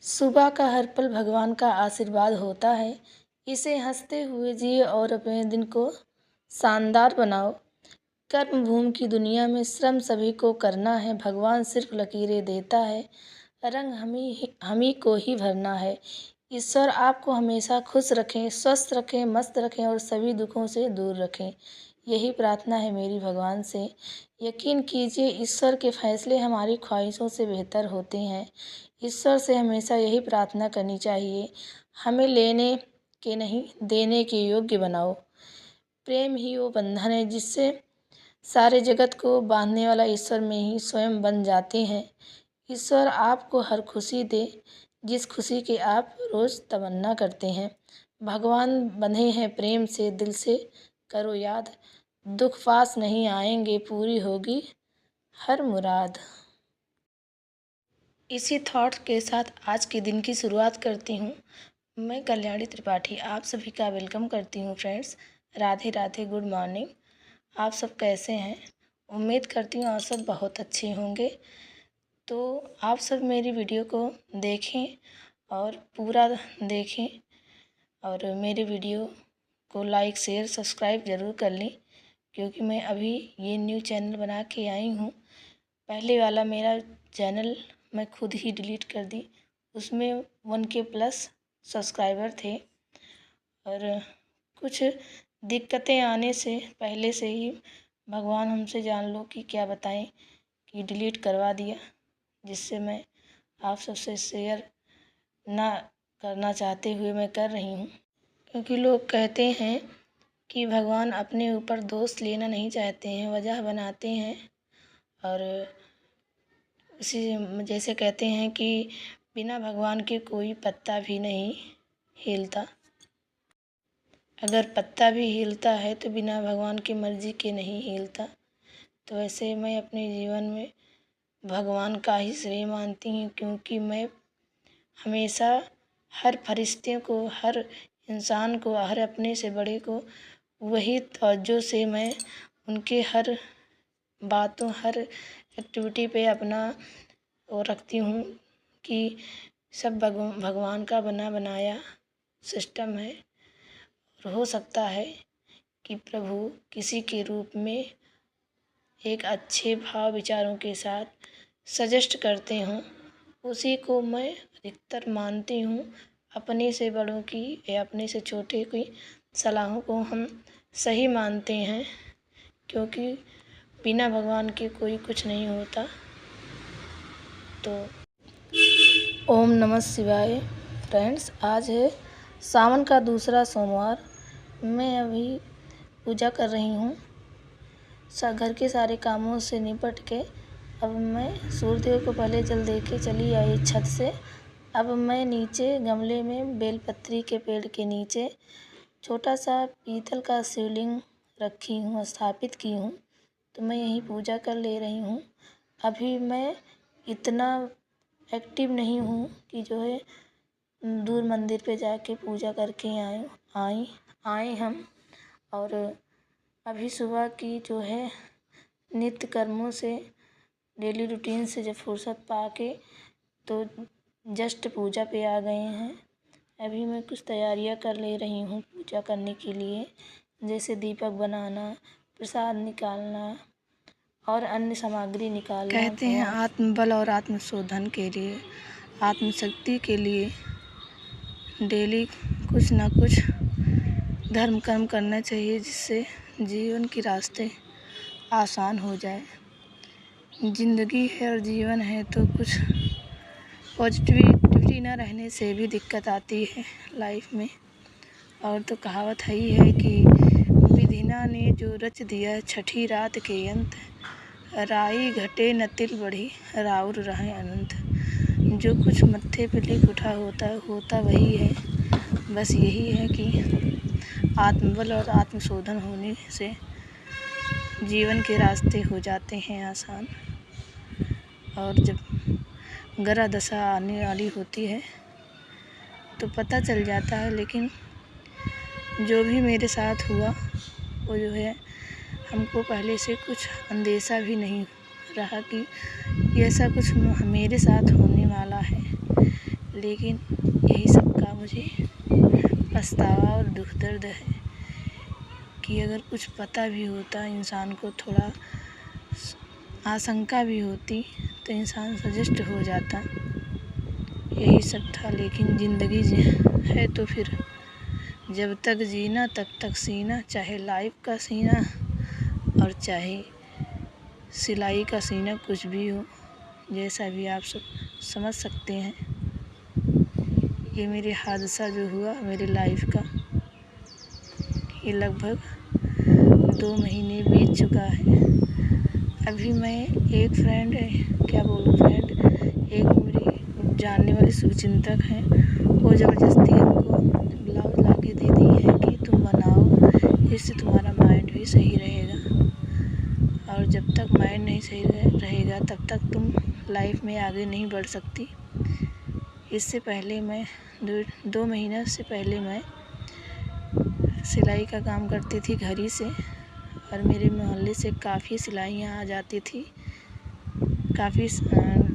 सुबह का हर पल भगवान का आशीर्वाद होता है। इसे हंसते हुए जिए और अपने दिन को शानदार बनाओ। कर्म भूमि की दुनिया में श्रम सभी को करना है। भगवान सिर्फ लकीरें देता है, रंग हम ही को ही भरना है। ईश्वर आपको हमेशा खुश रखें, स्वस्थ रखें, मस्त रखें और सभी दुखों से दूर रखें। यही प्रार्थना है मेरी भगवान से। यकीन कीजिए, ईश्वर के फैसले हमारी ख्वाहिशों से बेहतर होते हैं। ईश्वर से हमेशा यही प्रार्थना करनी चाहिए, हमें लेने के नहीं, देने के योग्य बनाओ। प्रेम ही वो बंधन है जिससे सारे जगत को बांधने वाला ईश्वर में ही स्वयं बन जाते हैं। ईश्वर आपको हर खुशी दे जिस खुशी की आप रोज़ तमन्ना करते हैं। भगवान बंधे हैं प्रेम से, दिल से करो याद। दुख पास नहीं आएंगे, पूरी होगी हर मुराद। इसी थॉट के साथ आज के दिन की शुरुआत करती हूँ। मैं कल्याणी त्रिपाठी आप सभी का वेलकम करती हूँ friends. Radhe Radhe, good morning. आप सब कैसे हैं? उम्मीद करती हूँ आप सब बहुत अच्छे होंगे। तो आप सब मेरी वीडियो को देखें और पूरा देखें और मेरे वीडियो को लाइक, शेयर, सब्सक्राइब ज़रूर कर लें, क्योंकि मैं अभी ये न्यू चैनल बना के आई हूँ। पहले वाला मेरा चैनल मैं खुद ही डिलीट कर दी, उसमें 1K प्लस सब्सक्राइबर थे और कुछ दिक्कतें आने से पहले से ही भगवान हमसे जान लो कि क्या बताएं कि डिलीट करवा दिया, जिससे मैं आप सबसे शेयर ना करना चाहते हुए मैं कर रही हूँ। क्योंकि लोग कहते हैं कि भगवान अपने ऊपर दोष लेना नहीं चाहते हैं, वजह बनाते हैं। और इसी जैसे कहते हैं कि बिना भगवान के कोई पत्ता भी नहीं हिलता। अगर पत्ता भी हिलता है तो बिना भगवान की मर्ज़ी के नहीं हिलता। तो ऐसे मैं अपने जीवन में भगवान का ही श्रेय मानती हूँ, क्योंकि मैं हमेशा हर फरिश्ते को, हर इंसान को, हर अपने से बड़े को वही तवज्जो से मैं उनके हर बातों, हर एक्टिविटी पे अपना वो रखती हूँ कि सब भगवान का बना बनाया सिस्टम है। और हो सकता है कि प्रभु किसी के रूप में एक अच्छे भाव विचारों के साथ सजेस्ट करते हों, उसी को मैं अधिकतर मानती हूँ। अपने से बड़ों की या अपने से छोटे की सलाहों को हम सही मानते हैं, क्योंकि बिना भगवान के कोई कुछ नहीं होता। तो ओम नमः शिवाय। फ्रेंड्स, आज है सावन का दूसरा सोमवार। मैं अभी पूजा कर रही हूँ। घर के सारे कामों से निपट के अब मैं सूर्यदेव को पहले जल दे के चली आई छत से। अब मैं नीचे गमले में बेलपत्री के पेड़ के नीचे छोटा सा पीतल का शिवलिंग रखी हूँ, स्थापित की हूँ। तो मैं यहीं पूजा कर ले रही हूँ। अभी मैं इतना एक्टिव नहीं हूँ कि जो है दूर मंदिर पे जाके पूजा करके आए हम। और अभी सुबह की जो है नित्य कर्मों से, डेली रूटीन से जब फुर्सत पा के तो जस्ट पूजा पे आ गए हैं। अभी मैं कुछ तैयारियां कर ले रही हूँ पूजा करने के लिए, जैसे दीपक बनाना, प्रसाद निकालना और अन्य सामग्री निकालना। कहते हैं आत्मबल और आत्मशोधन के लिए, आत्मशक्ति के लिए डेली कुछ ना कुछ धर्म कर्म करना चाहिए, जिससे जीवन के रास्ते आसान हो जाए। ज़िंदगी है और जीवन है तो कुछ पॉजिटिविटी ना रहने से भी दिक्कत आती है लाइफ में। और तो कहावत है ही है कि विधिना ने जो रच दिया छठी रात के अंत, राई घटे न तिल बढ़ी राउर रहे अनंत। जो कुछ मत्थे पे लिख उठा होता वही है। बस यही है कि आत्मबल और आत्मशोधन होने से जीवन के रास्ते हो जाते हैं आसान। और जब ग्रह दशा आने वाली होती है तो पता चल जाता है, लेकिन जो भी मेरे साथ हुआ वो जो है हमको पहले से कुछ अंदेशा भी नहीं रहा कि ऐसा कुछ मेरे साथ होने वाला है। लेकिन यही सब का मुझे पछतावा और दुख दर्द है कि अगर कुछ पता भी होता, इंसान को थोड़ा आशंका भी होती तो इंसान सजेस्ट हो जाता। यही सब था। लेकिन ज़िंदगी है तो फिर जब तक जीना तब तक सीना, चाहे लाइफ का सीना और चाहे सिलाई का सीना, कुछ भी हो, जैसा भी आप सब समझ सकते हैं। ये मेरे हादसा जो हुआ मेरे लाइफ का, ये लगभग 2 महीने बीत चुका है। अभी मैं एक फ्रेंड एक मेरी जानने वाली शुभचिंतक हैं, वो ज़बरदस्ती हमको ब्लाउज ला के दे दी है कि तुम बनाओ, इससे तुम्हारा माइंड भी सही रहेगा। और जब तक माइंड नहीं सही रहेगा तब तक तुम लाइफ में आगे नहीं बढ़ सकती। इससे पहले मैं 2 महीना से पहले मैं सिलाई का काम करती थी घर ही से, और मेरे मोहल्ले से काफ़ी सिलाइयाँ आ जाती थी। काफ़ी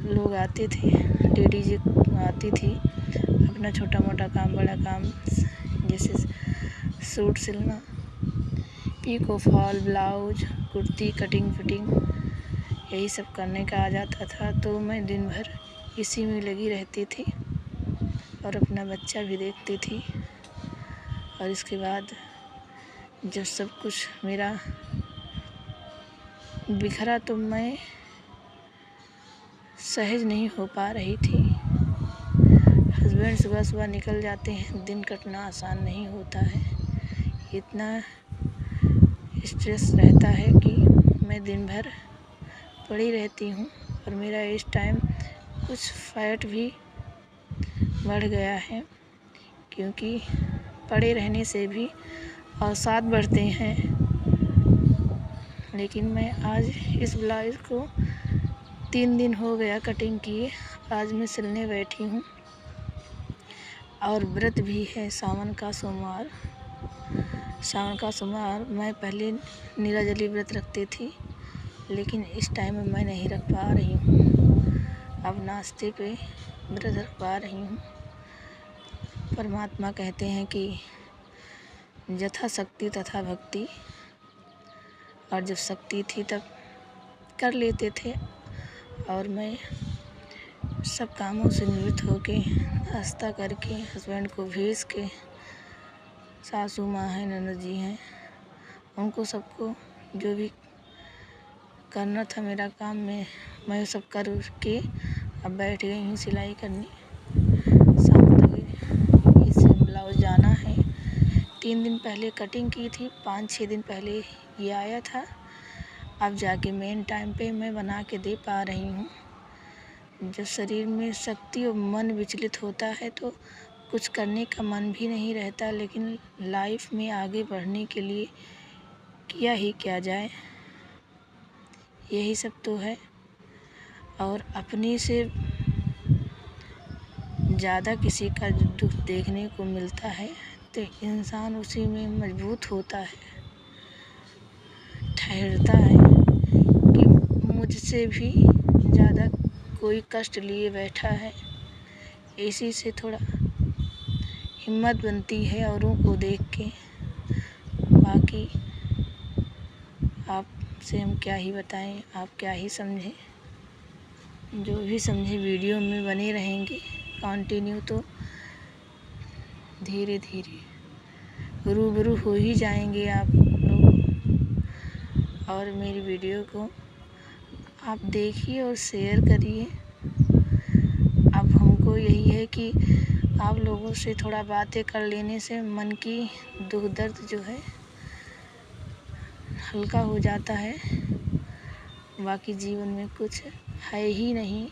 लोग आते थे, लेडीज आती थी अपना छोटा मोटा काम, बड़ा काम, जैसे सूट सिलना, pico fall, blouse, kurti, cutting fitting, यही सब करने का आ जाता था। तो मैं दिन भर इसी में लगी रहती थी और अपना बच्चा भी देखती थी। और इसके बाद जब सब कुछ मेरा बिखरा तो मैं सहज नहीं हो पा रही थी। हस्बैंड सुबह सुबह निकल जाते हैं, दिन कटना आसान नहीं होता है। इतना स्ट्रेस रहता है कि मैं दिन भर पड़ी रहती हूँ। और मेरा इस टाइम कुछ फैट भी बढ़ गया है, क्योंकि पड़े रहने से भी अवसाद बढ़ते हैं। लेकिन मैं आज इस ब्लाउज को 3 दिन हो गया कटिंग किए, आज मैं सिलने बैठी हूँ। और व्रत भी है सावन का सोमवार। मैं पहले नीलाजली व्रत रखती थी, लेकिन इस टाइम में मैं नहीं रख पा रही हूँ। अब नाश्ते पे व्रत रख पा रही हूँ। परमात्मा कहते हैं कि यथा शक्ति तथा भक्ति, और जब शक्ति थी तब कर लेते थे। और मैं सब कामों से निवृत्त होके नाश्ता करके हस्बैंड को भेज के, सासू माँ हैं, ननद जी हैं, उनको सबको जो भी करना था मेरा काम में मैं सब कर के अब बैठ गई हूँ सिलाई करने। शाम तक इसे ब्लाउज जाना है। 3 दिन पहले कटिंग की थी, 5-6 दिन पहले ये आया था। अब जाके मेन टाइम पे मैं बना के दे पा रही हूँ। जब शरीर में शक्ति और मन विचलित होता है तो कुछ करने का मन भी नहीं रहता। लेकिन लाइफ में आगे बढ़ने के लिए किया ही क्या जाए, यही सब तो है। और अपने से ज़्यादा किसी का दुख देखने को मिलता है तो इंसान उसी में मजबूत होता है, ठहरता है कि मुझसे भी ज़्यादा कोई कष्ट लिए बैठा है। इसी से थोड़ा हिम्मत बनती है औरों को देख के। बाकी आपसे हम क्या ही बताएं, आप क्या ही समझें। जो भी समझे वीडियो में बने रहेंगे कंटिन्यू, तो धीरे धीरे रूबरू हो ही जाएंगे आप लोग। और मेरी वीडियो को आप देखिए और शेयर करिए। अब हमको यही है कि आप लोगों से थोड़ा बातें कर लेने से मन की दुख दर्द जो है हल्का हो जाता है। बाकी जीवन में कुछ है ही नहीं।